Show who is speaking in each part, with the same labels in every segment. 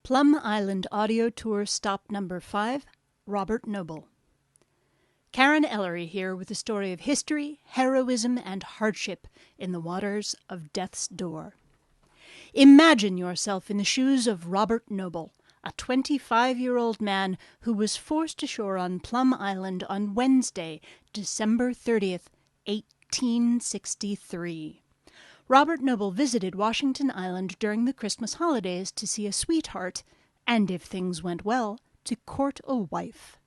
Speaker 1: Plum Island Audio Tour Stop Number 5, Robert Noble. Karen Ellery here with a story of history, heroism, and hardship in the waters of Death's Door. Imagine yourself in the shoes of Robert Noble, a 25-year-old man who was forced ashore on Plum Island on Wednesday, December 30th, 1863. Robert Noble visited Washington Island during the Christmas holidays to see a sweetheart, and if things went well, to court a wife.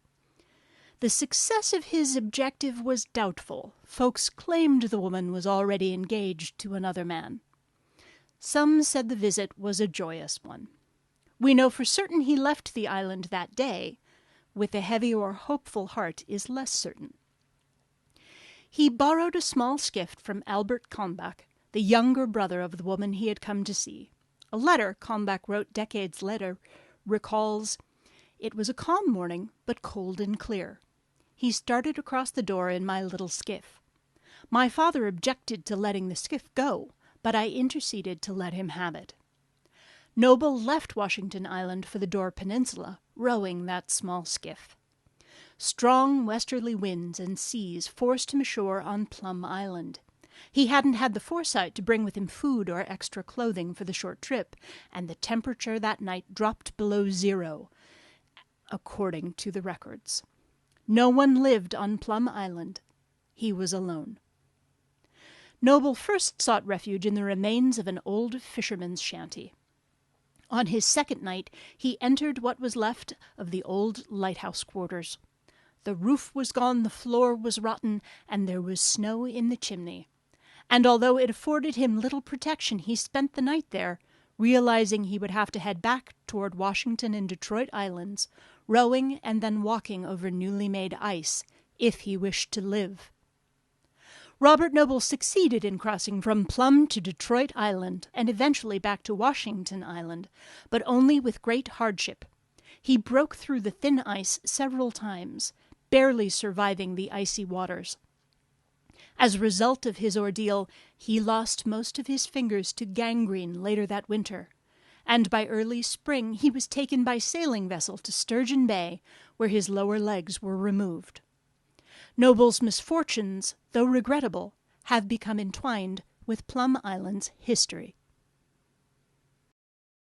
Speaker 1: The success of his objective was doubtful. Folks claimed the woman was already engaged to another man. Some said the visit was a joyous one. We know for certain he left the island that day. With a heavy or hopeful heart is less certain. He borrowed a small skiff from Albert Kalmbach, the younger brother of the woman he had come to see. A letter Kalmbach wrote decades later recalls, "It was a calm morning, but cold and clear. He started across the door in my little skiff. My father objected to letting the skiff go, but I interceded to let him have it." Noble left Washington Island for the Door Peninsula, rowing that small skiff. Strong westerly winds and seas forced him ashore on Plum Island. He hadn't had the foresight to bring with him food or extra clothing for the short trip, and the temperature that night dropped below zero, according to the records. No one lived on Plum Island. He was alone. Noble first sought refuge in the remains of an old fisherman's shanty. On his second night he entered what was left of the old lighthouse quarters. The roof was gone, the floor was rotten, and there was snow in the chimney. And although it afforded him little protection, he spent the night there, realizing he would have to head back toward Washington and Detroit Islands, rowing and then walking over newly made ice, if he wished to live. Robert Noble succeeded in crossing from Plum to Detroit Island and eventually back to Washington Island, but only with great hardship. He broke through the thin ice several times, barely surviving the icy waters. As a result of his ordeal, he lost most of his fingers to gangrene later that winter, and by early spring he was taken by sailing vessel to Sturgeon Bay, where his lower legs were removed. Noble's misfortunes, though regrettable, have become entwined with Plum Island's history.